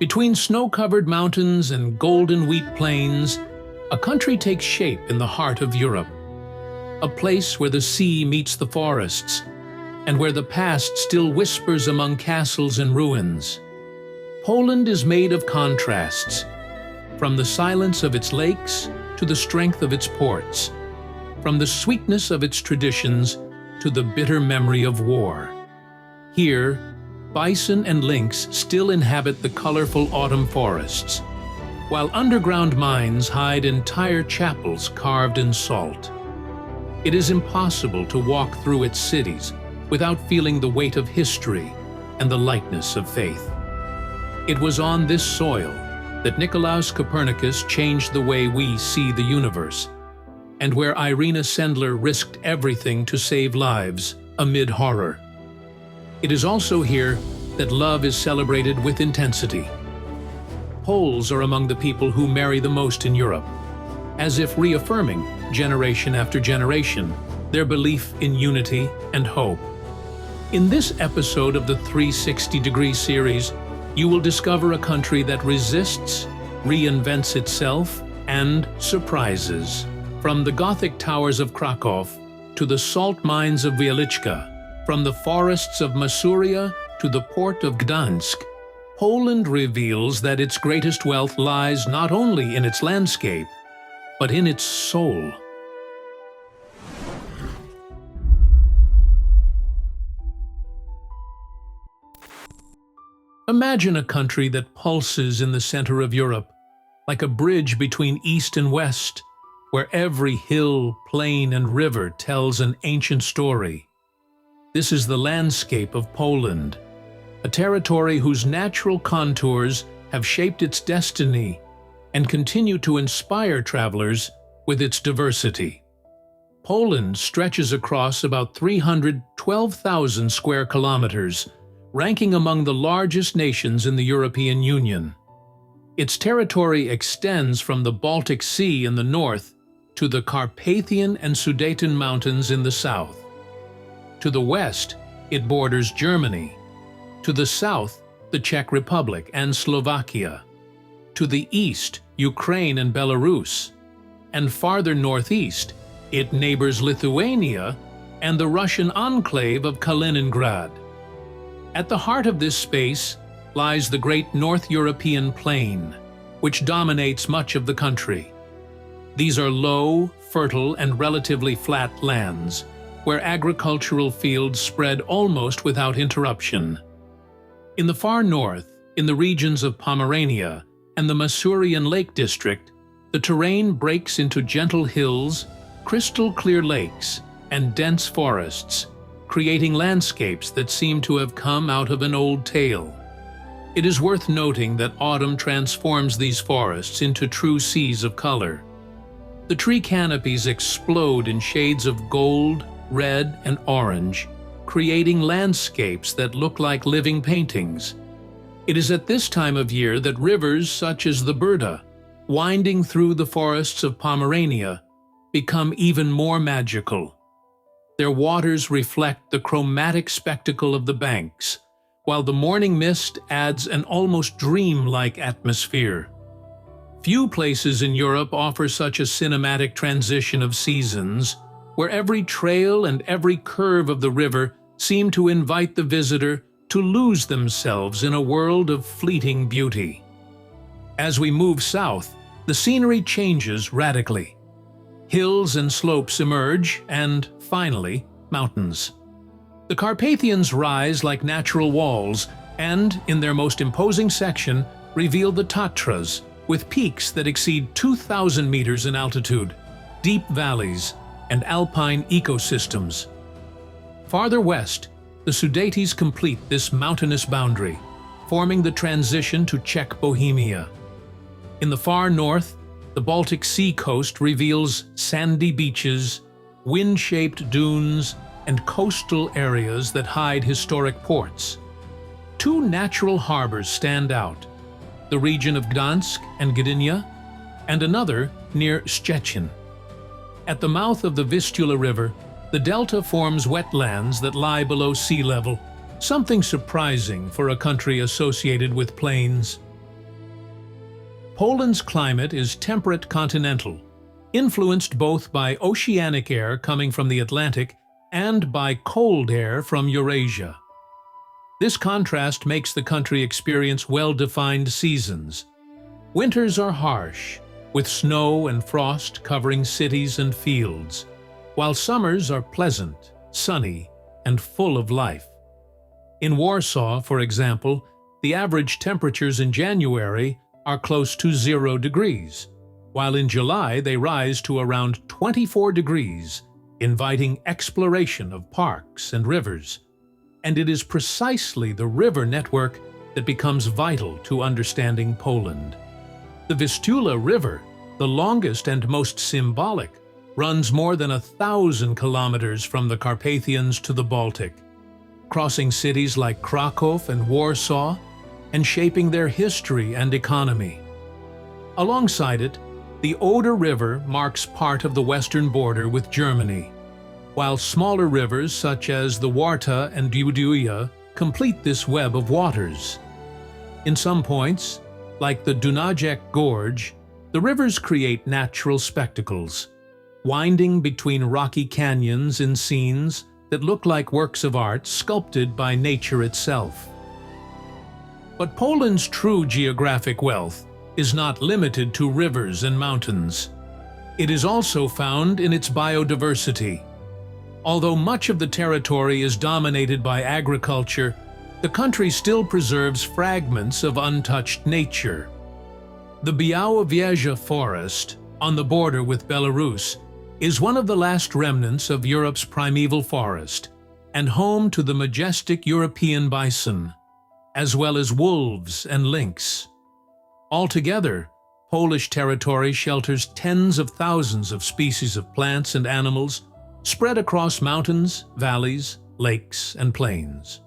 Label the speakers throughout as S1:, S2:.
S1: Between snow-covered mountains and golden wheat plains, a country takes shape in the heart of Europe. A place where the sea meets the forests, and where the past still whispers among castles and ruins. Poland is made of contrasts, from the silence of its lakes to the strength of its ports, from the sweetness of its traditions to the bitter memory of war. Here, bison and lynx still inhabit the colorful autumn forests, while underground mines hide entire chapels carved in salt. It is impossible to walk through its cities without feeling the weight of history and the lightness of faith. It was on this soil that Nicolaus Copernicus changed the way we see the universe, and where Irina Sendler risked everything to save lives amid horror. It is also here that love is celebrated with intensity. Poles are among the people who marry the most in Europe, as if reaffirming, generation after generation, their belief in unity and hope. In this episode of the 360-degree series, you will discover a country that resists, reinvents itself, and surprises. From the Gothic towers of Krakow to the salt mines of Wieliczka, from the forests of Masuria to the port of Gdansk, Poland reveals that its greatest wealth lies not only in its landscape, but in its soul. Imagine a country that pulses in the center of Europe, like a bridge between east and west, where every hill, plain, and river tells an ancient story. This is the landscape of Poland, a territory whose natural contours have shaped its destiny and continue to inspire travelers with its diversity. Poland stretches across about 312,000 square kilometers, ranking among the largest nations in the European Union. Its territory extends from the Baltic Sea in the north to the Carpathian and Sudeten Mountains in the south. To the west, it borders Germany. To the south, the Czech Republic and Slovakia. To the east, Ukraine and Belarus. And farther northeast, it neighbors Lithuania and the Russian enclave of Kaliningrad. At the heart of this space lies the great North European plain, which dominates much of the country. These are low, fertile, and relatively flat lands, where agricultural fields spread almost without interruption. In the far north, in the regions of Pomerania and the Masurian Lake District, the terrain breaks into gentle hills, crystal-clear lakes, and dense forests, creating landscapes that seem to have come out of an old tale. It is worth noting that autumn transforms these forests into true seas of color. The tree canopies explode in shades of gold, red, and orange, creating landscapes that look like living paintings. It is at this time of year that rivers such as the Burda, winding through the forests of Pomerania, become even more magical. Their waters reflect the chromatic spectacle of the banks, while the morning mist adds an almost dream-like atmosphere. Few places in Europe offer such a cinematic transition of seasons, where every trail and every curve of the river seem to invite the visitor to lose themselves in a world of fleeting beauty. As we move south, the scenery changes radically. Hills and slopes emerge, and, finally, mountains. The Carpathians rise like natural walls, and, in their most imposing section, reveal the Tatras, with peaks that exceed 2,000 meters in altitude, deep valleys, and alpine ecosystems. Farther west, the Sudetes complete this mountainous boundary, forming the transition to Czech Bohemia. In the far north, the Baltic Sea coast reveals sandy beaches, wind-shaped dunes, and coastal areas that hide historic ports. Two natural harbors stand out, the region of Gdansk and Gdynia, and another near Szczecin. At the mouth of the Vistula River, the delta forms wetlands that lie below sea level, something surprising for a country associated with plains. Poland's climate is temperate continental, influenced both by oceanic air coming from the Atlantic and by cold air from Eurasia. This contrast makes the country experience well-defined seasons. Winters are harsh, with snow and frost covering cities and fields, while summers are pleasant, sunny, and full of life. In Warsaw, for example, the average temperatures in January are close to 0 degrees, while in July they rise to around 24 degrees, inviting exploration of parks and rivers. And it is precisely the river network that becomes vital to understanding Poland. The Vistula River, the longest and most symbolic, runs more than 1,000 kilometers from the Carpathians to the Baltic, crossing cities like Krakow and Warsaw and shaping their history and economy. Alongside it, the Oder River marks part of the western border with Germany, while smaller rivers such as the Warta and Duduja complete this web of waters. In some points, like the Dunajec Gorge, the rivers create natural spectacles, winding between rocky canyons in scenes that look like works of art sculpted by nature itself. But Poland's true geographic wealth is not limited to rivers and mountains. It is also found in its biodiversity. Although much of the territory is dominated by agriculture, the country still preserves fragments of untouched nature. The Białowieża forest, on the border with Belarus, is one of the last remnants of Europe's primeval forest and home to the majestic European bison, as well as wolves and lynx. Altogether, Polish territory shelters tens of thousands of species of plants and animals spread across mountains, valleys, lakes, and plains.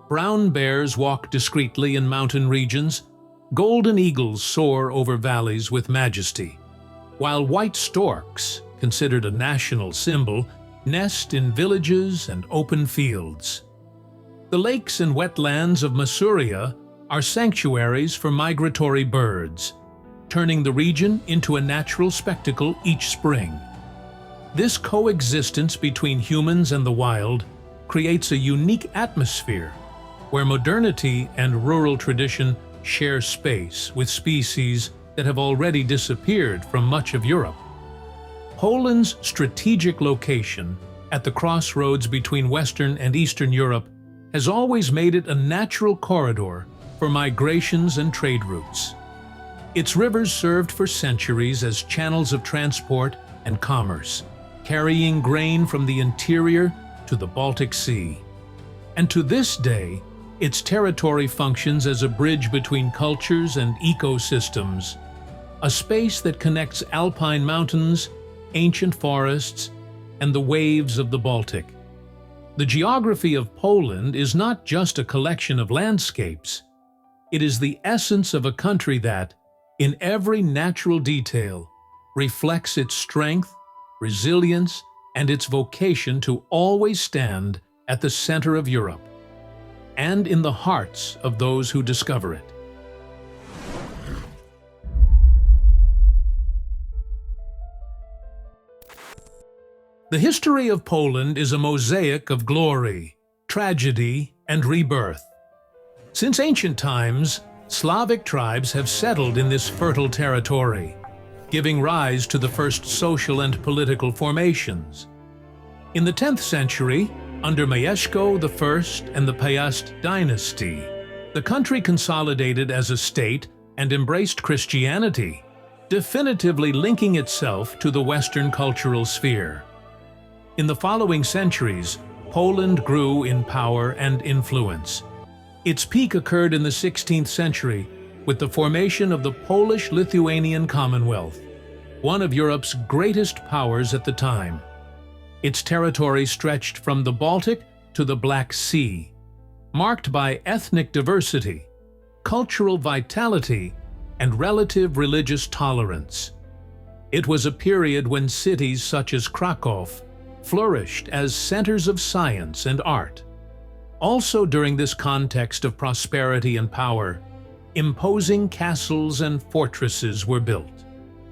S1: Brown bears walk discreetly in mountain regions, golden eagles soar over valleys with majesty, while white storks, considered a national symbol, nest in villages and open fields. The lakes and wetlands of Masuria are sanctuaries for migratory birds, turning the region into a natural spectacle each spring. This coexistence between humans and the wild creates a unique atmosphere where modernity and rural tradition share space with species that have already disappeared from much of Europe. Poland's strategic location at the crossroads between Western and Eastern Europe has always made it a natural corridor for migrations and trade routes. Its rivers served for centuries as channels of transport and commerce, carrying grain from the interior to the Baltic Sea. And to this day, its territory functions as a bridge between cultures and ecosystems, a space that connects alpine mountains, ancient forests, and the waves of the Baltic. The geography of Poland is not just a collection of landscapes. It is the essence of a country that, in every natural detail, reflects its strength, resilience, and its vocation to always stand at the center of Europe, and in the hearts of those who discover it. The history of Poland is a mosaic of glory, tragedy, and rebirth. Since ancient times, Slavic tribes have settled in this fertile territory, giving rise to the first social and political formations. In the 10th century, under Mieszko I and the Piast dynasty, the country consolidated as a state and embraced Christianity, definitively linking itself to the Western cultural sphere. In the following centuries, Poland grew in power and influence. Its peak occurred in the 16th century with the formation of the Polish-Lithuanian Commonwealth, one of Europe's greatest powers at the time. Its territory stretched from the Baltic to the Black Sea, marked by ethnic diversity, cultural vitality, and relative religious tolerance. It was a period when cities such as Krakow flourished as centers of science and art. Also during this context of prosperity and power, Imposing castles and fortresses were built,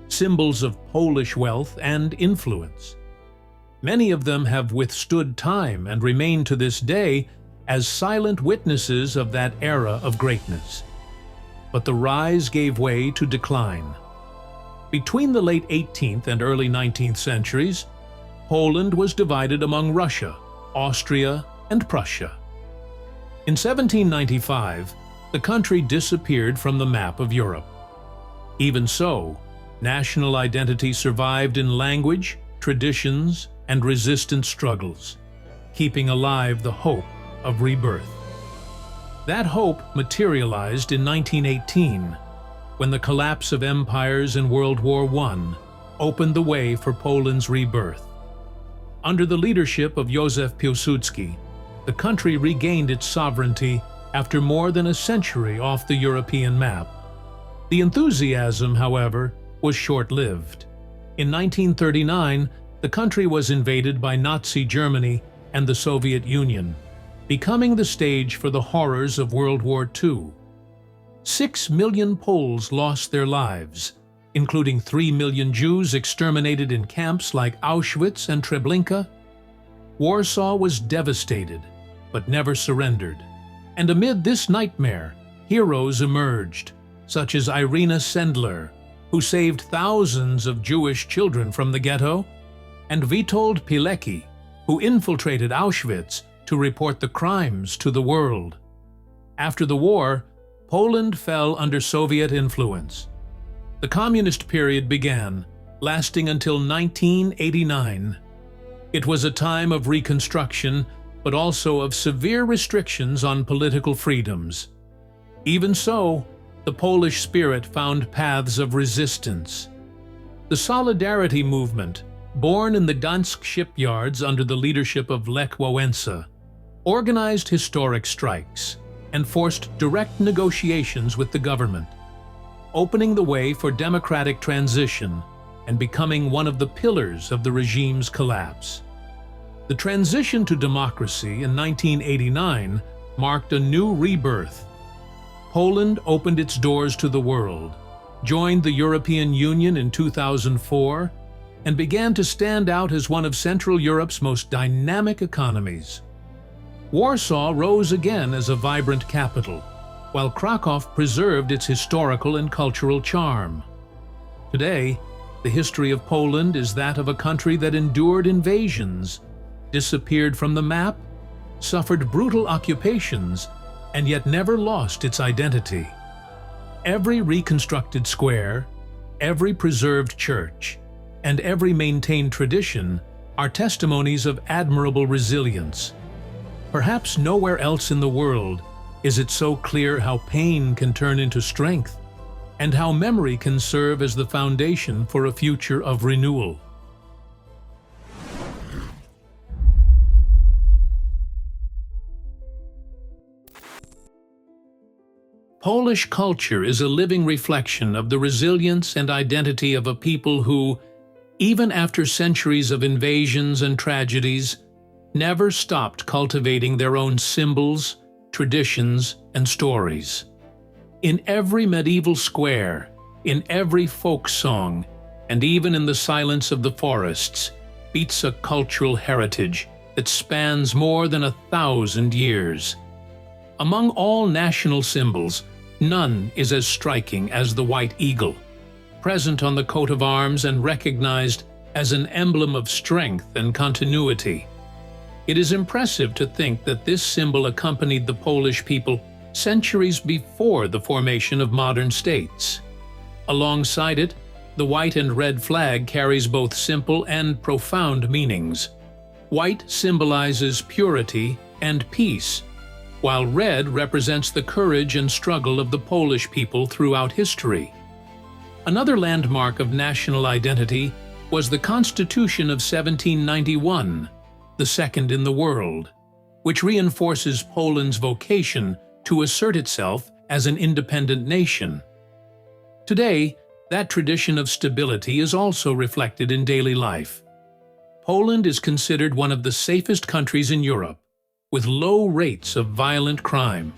S1: symbols of Polish wealth and influence. Many of them have withstood time and remain to this day as silent witnesses of that era of greatness. But the rise gave way to decline. Between the late 18th and early 19th centuries, Poland was divided among Russia, Austria, and Prussia. In 1795, the country disappeared from the map of Europe. Even so, national identity survived in language, traditions, and resistance struggles, keeping alive the hope of rebirth. That hope materialized in 1918, when the collapse of empires in World War I opened the way for Poland's rebirth. Under the leadership of Józef Piłsudski, the country regained its sovereignty after more than a century off the European map. The enthusiasm, however, was short-lived. In 1939, the country was invaded by Nazi Germany and the Soviet Union, becoming the stage for the horrors of World War II. 6 million Poles lost their lives, including 3 million Jews exterminated in camps like Auschwitz and Treblinka. Warsaw was devastated, but never surrendered. And amid this nightmare, heroes emerged, such as Irina Sendler, who saved thousands of Jewish children from the ghetto, and Witold Pilecki, who infiltrated Auschwitz to report the crimes to the world. After the war, Poland fell under Soviet influence. The communist period began, lasting until 1989. It was a time of reconstruction, but also of severe restrictions on political freedoms. Even so, the Polish spirit found paths of resistance. The Solidarity movement, born in the Gdańsk shipyards under the leadership of Lech Wałęsa, organized historic strikes and forced direct negotiations with the government, opening the way for democratic transition and becoming one of the pillars of the regime's collapse. The transition to democracy in 1989 marked a new rebirth. Poland opened its doors to the world, joined the European Union in 2004, and began to stand out as one of Central Europe's most dynamic economies. Warsaw rose again as a vibrant capital, while Krakow preserved its historical and cultural charm. Today, the history of Poland is that of a country that endured invasions, disappeared from the map, suffered brutal occupations, and yet never lost its identity. Every reconstructed square, every preserved church, and every maintained tradition are testimonies of admirable resilience. Perhaps nowhere else in the world is it so clear how pain can turn into strength, and how memory can serve as the foundation for a future of renewal. Polish culture is a living reflection of the resilience and identity of a people who, even after centuries of invasions and tragedies, never stopped cultivating their own symbols, traditions, and stories. In every medieval square, in every folk song, and even in the silence of the forests, beats a cultural heritage that spans more than 1,000 years. Among all national symbols, none is as striking as the white eagle, present on the coat of arms and recognized as an emblem of strength and continuity. It is impressive to think that this symbol accompanied the Polish people centuries before the formation of modern states. Alongside it, the white and red flag carries both simple and profound meanings. White symbolizes purity and peace, while red represents the courage and struggle of the Polish people throughout history. Another landmark of national identity was the Constitution of 1791, the second in the world, which reinforces Poland's vocation to assert itself as an independent nation. Today, that tradition of stability is also reflected in daily life. Poland is considered one of the safest countries in Europe, with low rates of violent crime.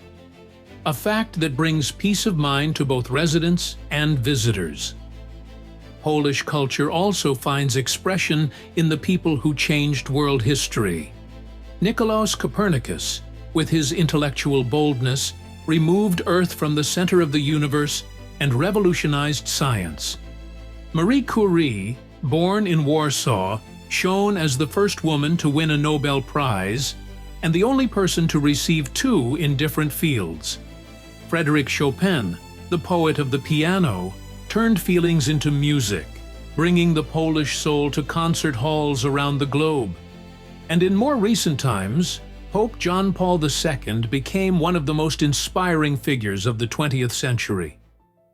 S1: a fact that brings peace of mind to both residents and visitors. Polish culture also finds expression in the people who changed world history. Nicolaus Copernicus, with his intellectual boldness, removed Earth from the center of the universe and revolutionized science. Marie Curie, born in Warsaw, shone as the first woman to win a Nobel Prize, and the only person to receive two in different fields. Frédéric Chopin, the poet of the piano, turned feelings into music, bringing the Polish soul to concert halls around the globe. And in more recent times, Pope John Paul II became one of the most inspiring figures of the 20th century,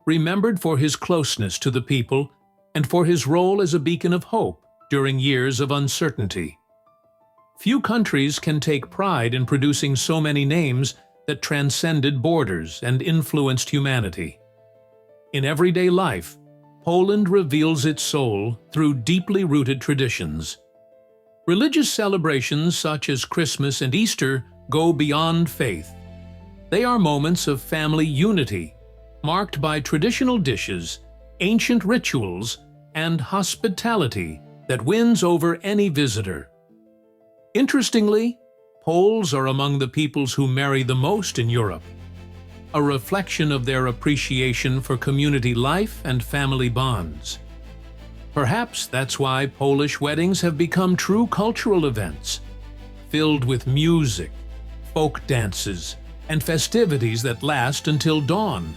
S1: remembered for his closeness to the people and for his role as a beacon of hope during years of uncertainty. Few countries can take pride in producing so many names that transcended borders and influenced humanity. In everyday life, Poland reveals its soul through deeply rooted traditions. Religious celebrations such as Christmas and Easter go beyond faith. They are moments of family unity, marked by traditional dishes, ancient rituals, and hospitality that wins over any visitor. Interestingly, Poles are among the peoples who marry the most in Europe, a reflection of their appreciation for community life and family bonds. Perhaps that's why Polish weddings have become true cultural events, filled with music, folk dances, and festivities that last until dawn.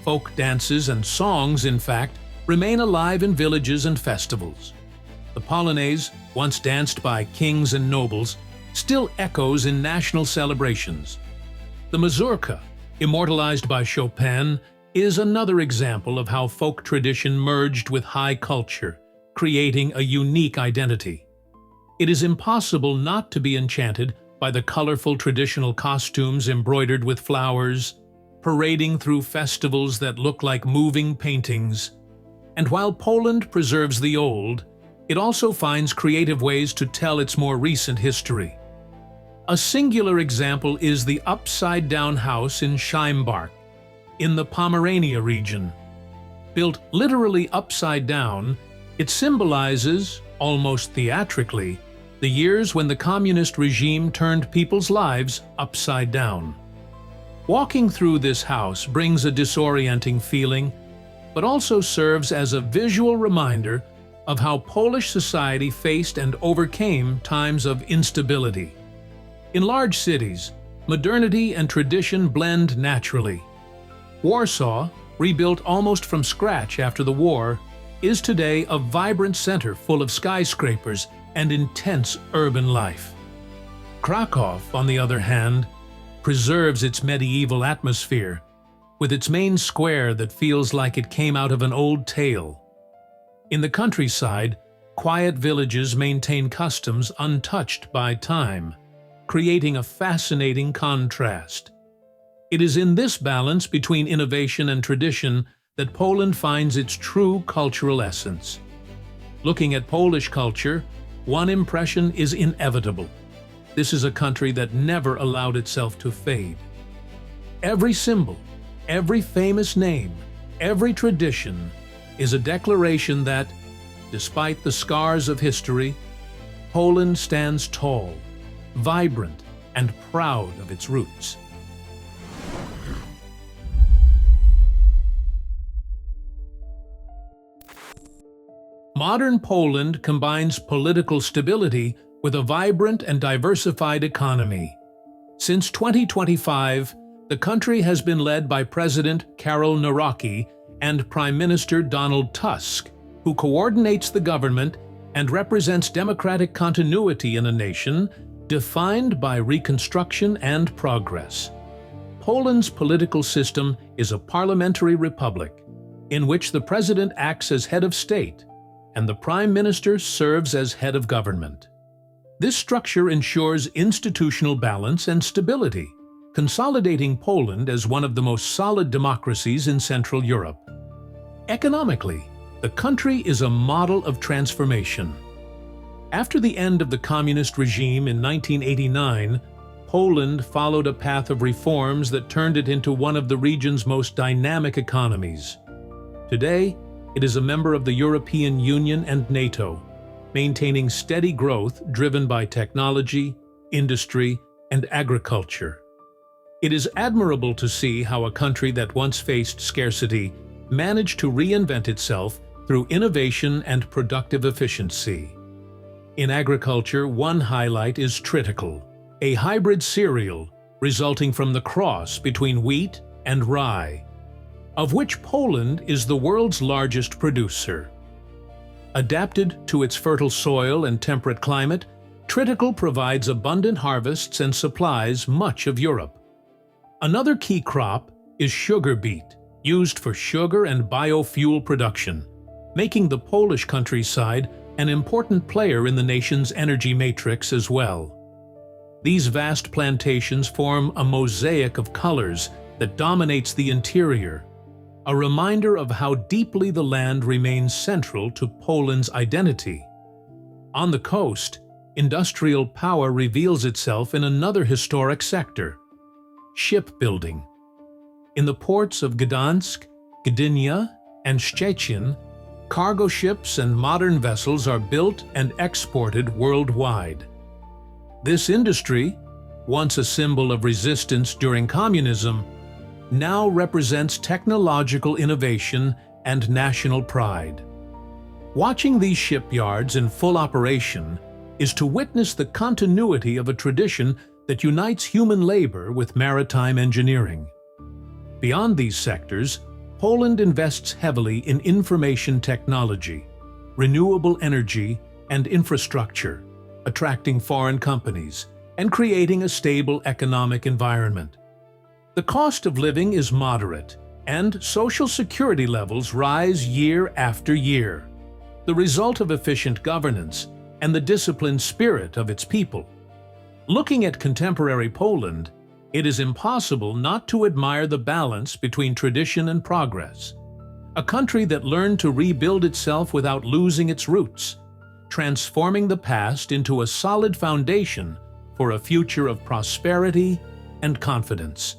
S1: Folk dances and songs, in fact, remain alive in villages and festivals. The Polonaise, once danced by kings and nobles, still echoes in national celebrations. The mazurka, immortalized by Chopin, is another example of how folk tradition merged with high culture, creating a unique identity. It is impossible not to be enchanted by the colorful traditional costumes embroidered with flowers, parading through festivals that look like moving paintings. And while Poland preserves the old, it also finds creative ways to tell its more recent history. A singular example is the upside-down house in Scheimbach, in the Pomerania region. Built literally upside down, it symbolizes, almost theatrically, the years when the communist regime turned people's lives upside down. Walking through this house brings a disorienting feeling, but also serves as a visual reminder of how Polish society faced and overcame times of instability. In large cities, modernity and tradition blend naturally. Warsaw, rebuilt almost from scratch after the war, is today a vibrant center full of skyscrapers and intense urban life. Krakow, on the other hand, preserves its medieval atmosphere, with its main square that feels like it came out of an old tale. In the countryside, quiet villages maintain customs untouched by time, creating a fascinating contrast. It is in this balance between innovation and tradition that Poland finds its true cultural essence. Looking at Polish culture, one impression is inevitable. This is a country that never allowed itself to fade. Every symbol, every famous name, every tradition is a declaration that, despite the scars of history, Poland stands tall, vibrant, and proud of its roots. Modern Poland combines political stability with a vibrant and diversified economy. Since 2025, the country has been led by President Karol Nawrocki and Prime Minister Donald Tusk, who coordinates the government and represents democratic continuity in a nation defined by reconstruction and progress. Poland's political system is a parliamentary republic, in which the president acts as head of state and the prime minister serves as head of government. This structure ensures institutional balance and stability, consolidating Poland as one of the most solid democracies in Central Europe. Economically, the country is a model of transformation. After the end of the communist regime in 1989, Poland followed a path of reforms that turned it into one of the region's most dynamic economies. Today, it is a member of the European Union and NATO, maintaining steady growth driven by technology, industry, and agriculture. It is admirable to see how a country that once faced scarcity managed to reinvent itself through innovation and productive efficiency. In agriculture, one highlight is triticale, a hybrid cereal resulting from the cross between wheat and rye, of which Poland is the world's largest producer. Adapted to its fertile soil and temperate climate, triticale provides abundant harvests and supplies much of Europe. Another key crop is sugar beet, used for sugar and biofuel production, making the Polish countryside an important player in the nation's energy matrix as well. These vast plantations form a mosaic of colors that dominates the interior, a reminder of how deeply the land remains central to Poland's identity. On the coast, industrial power reveals itself in another historic sector: shipbuilding. In the ports of Gdansk, Gdynia, and Szczecin, cargo ships and modern vessels are built and exported worldwide. This industry, once a symbol of resistance during communism, now represents technological innovation and national pride. Watching these shipyards in full operation is to witness the continuity of a tradition that unites human labor with maritime engineering. Beyond these sectors, Poland invests heavily in information technology, renewable energy, and infrastructure, attracting foreign companies and creating a stable economic environment. The cost of living is moderate, and social security levels rise year after year, the result of efficient governance and the disciplined spirit of its people. Looking at contemporary Poland, it is impossible not to admire the balance between tradition and progress. A country that learned to rebuild itself without losing its roots, transforming the past into a solid foundation for a future of prosperity and confidence.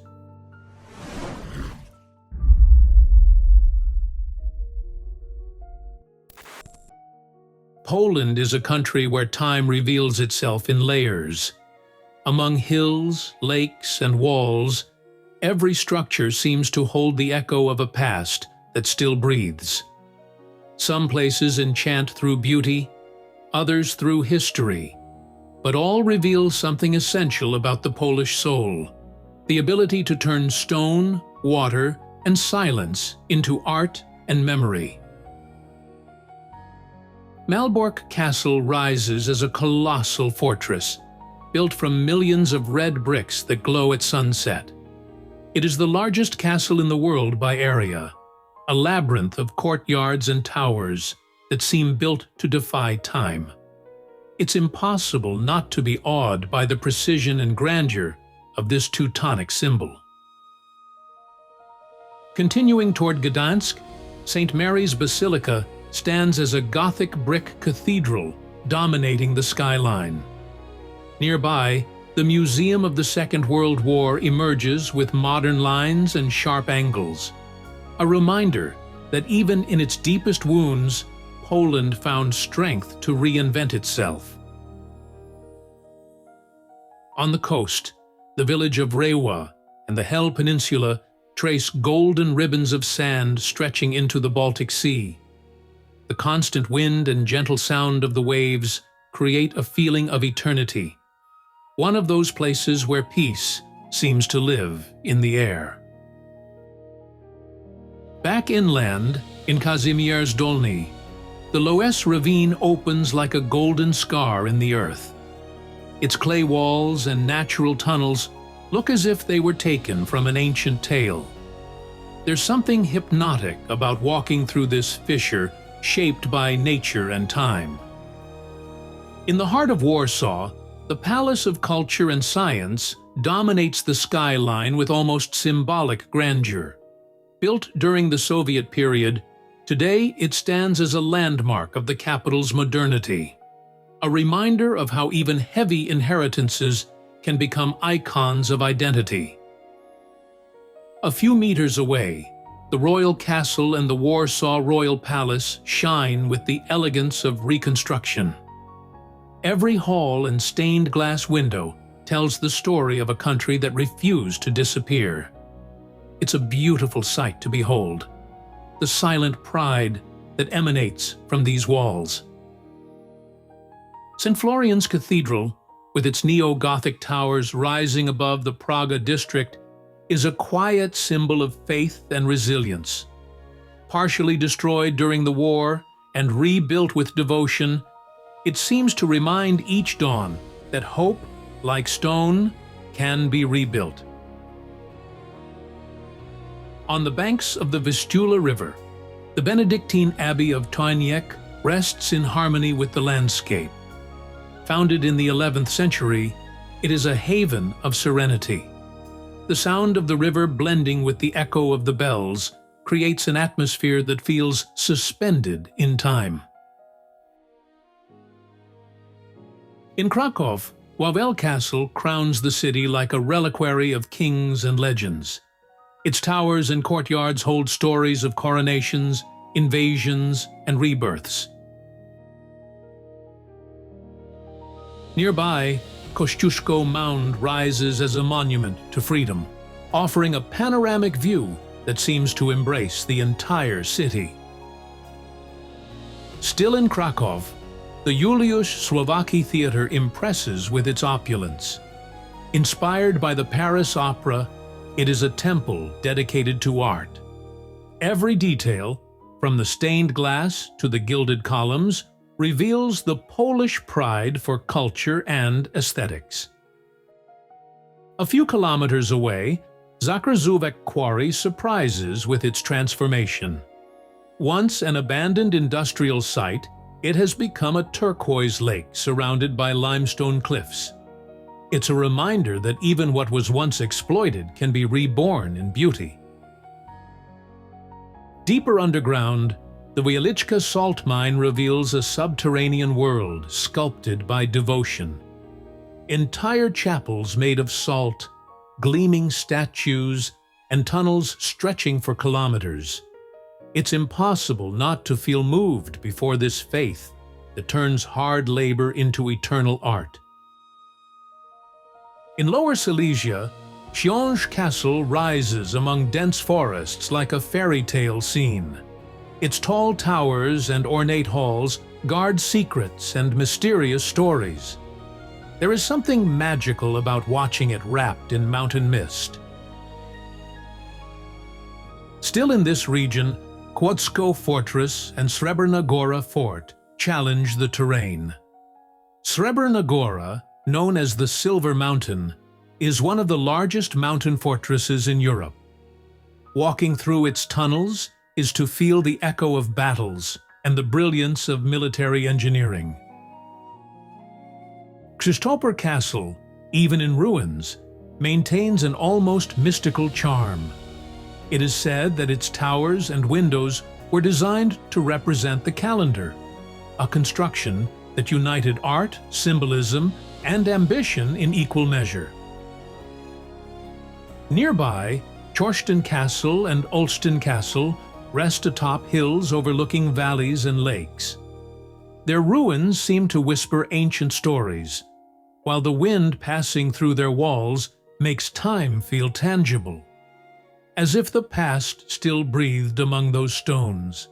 S1: Poland is a country where time reveals itself in layers. Among hills, lakes, and walls, every structure seems to hold the echo of a past that still breathes. Some places enchant through beauty, others through history, but all reveal something essential about the Polish soul: the ability to turn stone, water, and silence into art and memory. Malbork Castle rises as a colossal fortress, built from millions of red bricks that glow at sunset. It is the largest castle in the world by area, a labyrinth of courtyards and towers that seem built to defy time. It's impossible not to be awed by the precision and grandeur of this Teutonic symbol. Continuing toward Gdansk, St. Mary's Basilica stands as a Gothic brick cathedral dominating the skyline. Nearby, the Museum of the Second World War emerges with modern lines and sharp angles, a reminder that even in its deepest wounds, Poland found strength to reinvent itself. On the coast, the village of Rewa and the Hel Peninsula trace golden ribbons of sand stretching into the Baltic Sea. The constant wind and gentle sound of the waves create a feeling of eternity, one of those places where peace seems to live in the air. Back inland, in Kazimierz Dolny, the Loess ravine opens like a golden scar in the earth. Its clay walls and natural tunnels look as if they were taken from an ancient tale. There's something hypnotic about walking through this fissure shaped by nature and time. In the heart of Warsaw, the Palace of Culture and Science dominates the skyline with almost symbolic grandeur. Built during the Soviet period, today it stands as a landmark of the capital's modernity, a reminder of how even heavy inheritances can become icons of identity. A few meters away, the royal castle and the Warsaw Royal Palace shine with the elegance of reconstruction. Every hall and stained glass window tells the story of a country that refused to disappear. It's a beautiful sight to behold, the silent pride that emanates from these walls. St. Florian's Cathedral, with its neo-Gothic towers rising above the Praga district, is a quiet symbol of faith and resilience. Partially destroyed during the war and rebuilt with devotion, it seems to remind each dawn that hope, like stone, can be rebuilt. On the banks of the Vistula River, the Benedictine Abbey of Toiniec rests in harmony with the landscape. Founded in the 11th century, it is a haven of serenity. The sound of the river blending with the echo of the bells creates an atmosphere that feels suspended in time. In Krakow, Wawel Castle crowns the city like a reliquary of kings and legends. Its towers and courtyards hold stories of coronations, invasions, and rebirths. Nearby, Kościuszko Mound rises as a monument to freedom, offering a panoramic view that seems to embrace the entire city. Still in Krakow, the Juliusz Slowacki Theatre impresses with its opulence. Inspired by the Paris Opera, it is a temple dedicated to art. Every detail, from the stained glass to the gilded columns, reveals the Polish pride for culture and aesthetics. A few kilometers away, Zakrzówek Quarry surprises with its transformation. Once an abandoned industrial site, it has become a turquoise lake surrounded by limestone cliffs. It's a reminder that even what was once exploited can be reborn in beauty. Deeper underground, the Wieliczka salt mine reveals a subterranean world sculpted by devotion. Entire chapels made of salt, gleaming statues, and tunnels stretching for kilometers. It's impossible not to feel moved before this faith that turns hard labor into eternal art. In Lower Silesia, Książ Castle rises among dense forests like a fairy tale scene. Its tall towers and ornate halls guard secrets and mysterious stories. There is something magical about watching it wrapped in mountain mist. Still in this region, Kłodzko Fortress and Srebrna Góra Fort challenge the terrain. Srebrna Góra, known as the Silver Mountain, is one of the largest mountain fortresses in Europe. Walking through its tunnels is to feel the echo of battles and the brilliance of military engineering. Krzysztoper Castle, even in ruins, maintains an almost mystical charm. It is said that its towers and windows were designed to represent the calendar, a construction that united art, symbolism, and ambition in equal measure. Nearby, Chorsten Castle and Olsztyn Castle rest atop hills overlooking valleys and lakes. Their ruins seem to whisper ancient stories, while the wind passing through their walls makes time feel tangible, as if the past still breathed among those stones.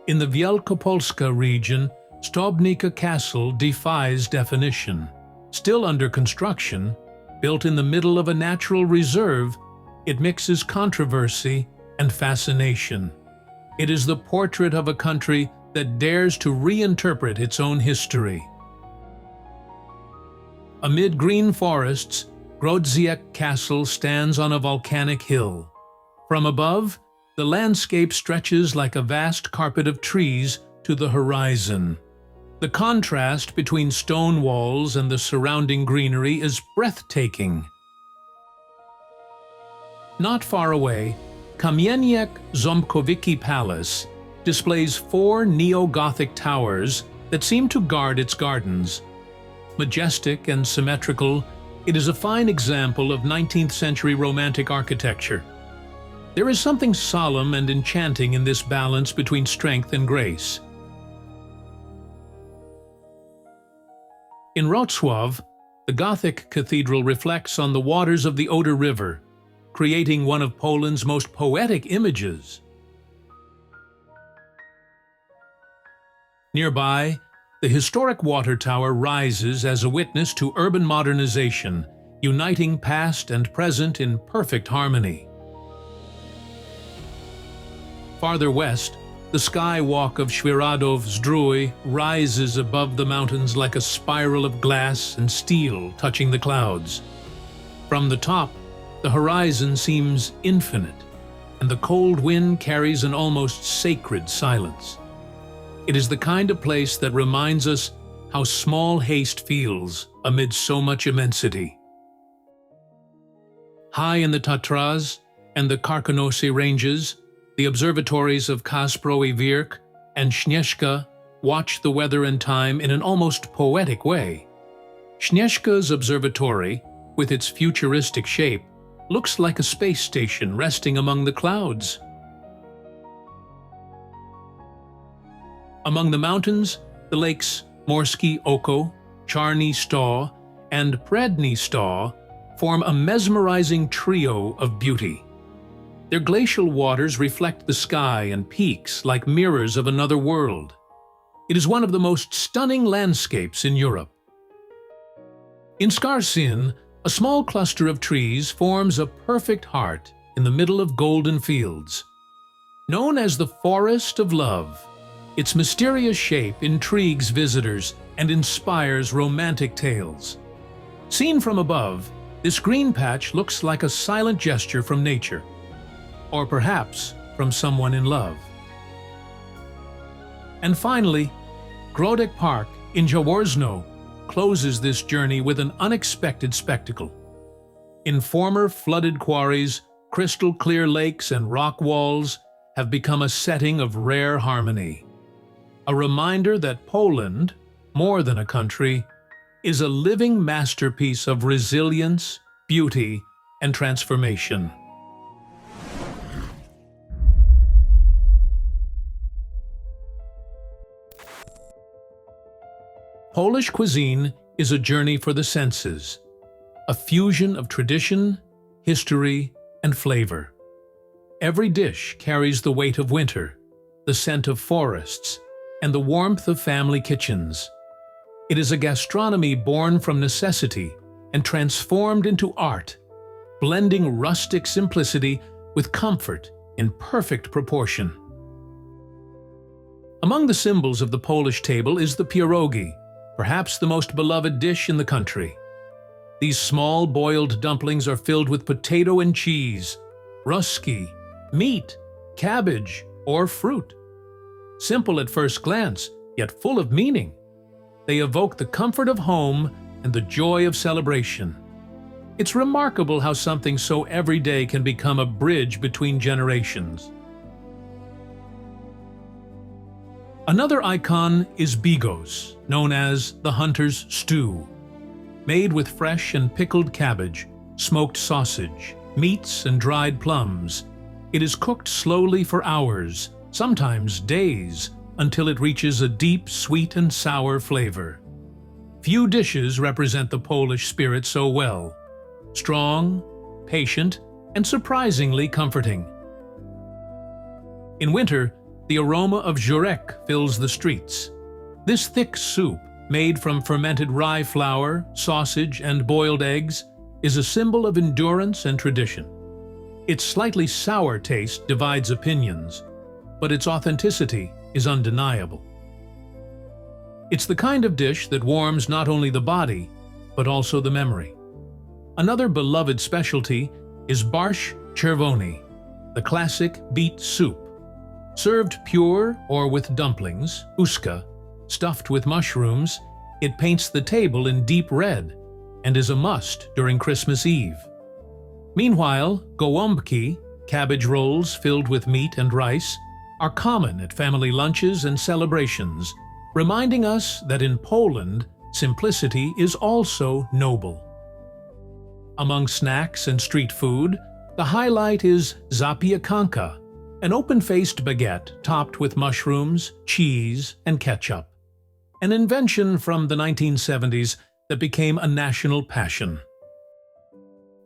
S1: In the Wielkopolska region, Stobnica Castle defies definition. Still under construction, built in the middle of a natural reserve, it mixes controversy and fascination. It is the portrait of a country that dares to reinterpret its own history. Amid green forests, Grodziec Castle stands on a volcanic hill. From above, the landscape stretches like a vast carpet of trees to the horizon. The contrast between stone walls and the surrounding greenery is breathtaking. Not far away, Kamieniec Ząbkowicki Palace displays 4 neo-Gothic towers that seem to guard its gardens. Majestic and symmetrical, it is a fine example of 19th century Romantic architecture. There is something solemn and enchanting in this balance between strength and grace. In Wrocław, the Gothic cathedral reflects on the waters of the Oder River, creating one of Poland's most poetic images. Nearby, the historic water tower rises as a witness to urban modernization, uniting past and present in perfect harmony. Farther west, the sky walk of Świeradów-Zdrój rises above the mountains like a spiral of glass and steel touching the clouds. From the top, the horizon seems infinite, and the cold wind carries an almost sacred silence. It is the kind of place that reminds us how small haste feels amid so much immensity. High in the Tatras and the Karkonosze ranges, the observatories of Kasprowy Wierch and Śnieżka watch the weather and time in an almost poetic way. Śnieżka's observatory, with its futuristic shape, looks like a space station resting among the clouds. Among the mountains, the lakes Morskie Oko, Czarny Staw, and Predni Staw form a mesmerizing trio of beauty. Their glacial waters reflect the sky and peaks like mirrors of another world. It is one of the most stunning landscapes in Europe. In Skarsin, a small cluster of trees forms a perfect heart in the middle of golden fields. Known as the Forest of Love, its mysterious shape intrigues visitors and inspires romantic tales. Seen from above, this green patch looks like a silent gesture from nature, or perhaps from someone in love. And finally, Grodek Park in Jaworzno closes this journey with an unexpected spectacle. In former flooded quarries, crystal-clear lakes and rock walls have become a setting of rare harmony. A reminder that Poland, more than a country, is a living masterpiece of resilience, beauty, and transformation. Polish cuisine is a journey for the senses, a fusion of tradition, history, and flavor. Every dish carries the weight of winter, the scent of forests, and the warmth of family kitchens. It is a gastronomy born from necessity and transformed into art, blending rustic simplicity with comfort in perfect proportion. Among the symbols of the Polish table is the pierogi, perhaps the most beloved dish in the country. These small boiled dumplings are filled with potato and cheese, ruski, meat, cabbage, or fruit. Simple at first glance, yet full of meaning. They evoke the comfort of home and the joy of celebration. It's remarkable how something so everyday can become a bridge between generations. Another icon is bigos, known as the hunter's stew. Made with fresh and pickled cabbage, smoked sausage, meats, and dried plums, it is cooked slowly for hours, sometimes days, until it reaches a deep, sweet and sour flavor. Few dishes represent the Polish spirit so well. Strong, patient, and surprisingly comforting. In winter, the aroma of żurek fills the streets. This thick soup, made from fermented rye flour, sausage, and boiled eggs, is a symbol of endurance and tradition. Its slightly sour taste divides opinions, but its authenticity is undeniable. It's the kind of dish that warms not only the body, but also the memory. Another beloved specialty is barszcz czerwony, the classic beet soup. Served pure or with dumplings, uska, stuffed with mushrooms, it paints the table in deep red and is a must during Christmas Eve. Meanwhile, gołąbki, cabbage rolls filled with meat and rice, are common at family lunches and celebrations, reminding us that in Poland, simplicity is also noble. Among snacks and street food, the highlight is zapiekanka, an open-faced baguette topped with mushrooms, cheese, and ketchup. An invention from the 1970s that became a national passion.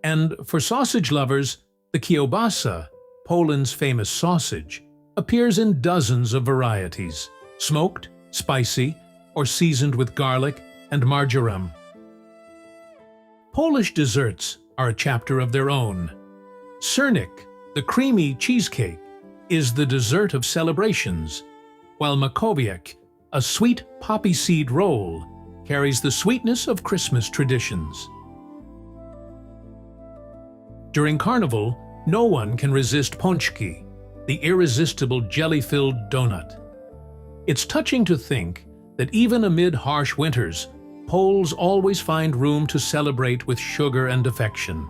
S1: And for sausage lovers, the kielbasa, Poland's famous sausage, appears in dozens of varieties, smoked, spicy, or seasoned with garlic and marjoram. Polish desserts are a chapter of their own. Sernik, the creamy cheesecake, is the dessert of celebrations, while makowiak, a sweet poppy seed roll, carries the sweetness of Christmas traditions. During Carnival, no one can resist pączki, the irresistible jelly-filled donut. It's touching to think that even amid harsh winters, Poles always find room to celebrate with sugar and affection.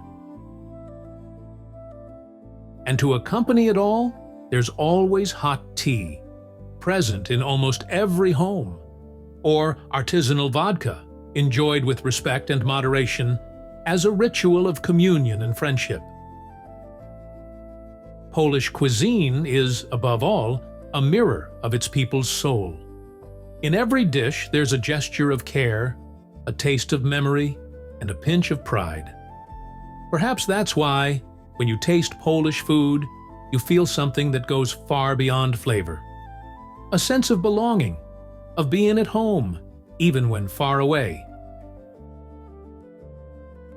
S1: And to accompany it all, there's always hot tea, present in almost every home, or artisanal vodka, enjoyed with respect and moderation as a ritual of communion and friendship. Polish cuisine is, above all, a mirror of its people's soul. In every dish there's a gesture of care, a taste of memory, and a pinch of pride. Perhaps that's why, when you taste Polish food, you feel something that goes far beyond flavor. A sense of belonging, of being at home, even when far away.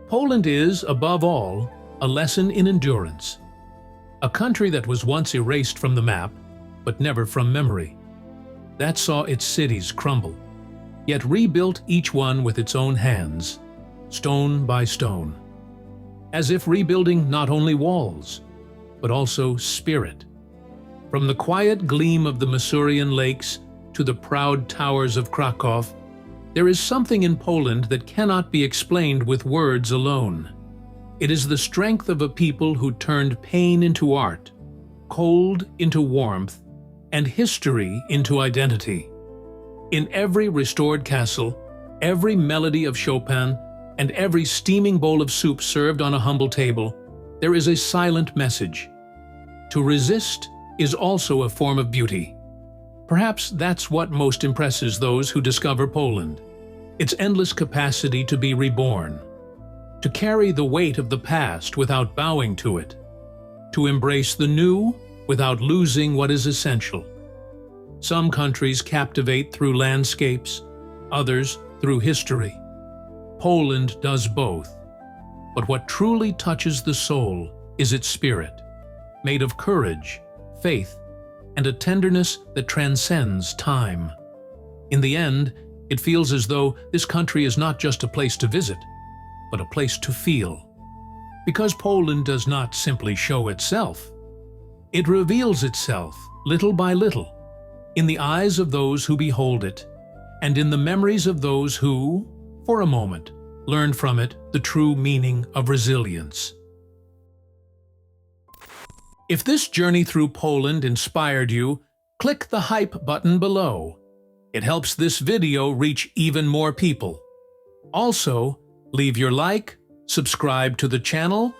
S1: Poland is, above all, a lesson in endurance. A country that was once erased from the map, but never from memory. That saw its cities crumble, yet rebuilt each one with its own hands, stone by stone, as if rebuilding not only walls, but also spirit. From the quiet gleam of the Masurian lakes to the proud towers of Krakow, there is something in Poland that cannot be explained with words alone. It is the strength of a people who turned pain into art, cold into warmth, and history into identity. In every restored castle, every melody of Chopin, and every steaming bowl of soup served on a humble table, there is a silent message. To resist is also a form of beauty. Perhaps that's what most impresses those who discover Poland. Its endless capacity to be reborn, to carry the weight of the past without bowing to it, to embrace the new without losing what is essential. Some countries captivate through landscapes, others through history. Poland does both. But what truly touches the soul is its spirit, made of courage, faith, and a tenderness that transcends time. In the end, it feels as though this country is not just a place to visit, but a place to feel. Because Poland does not simply show itself. It reveals itself, little by little, in the eyes of those who behold it, and in the memories of those who, for a moment, learned from it the true meaning of resilience. If this journey through Poland inspired you, click the hype button below. It helps this video reach even more people. Also, leave your like, subscribe to the channel,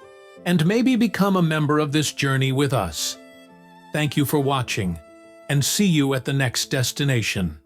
S1: and maybe become a member of this journey with us. Thank you for watching, and see you at the next destination.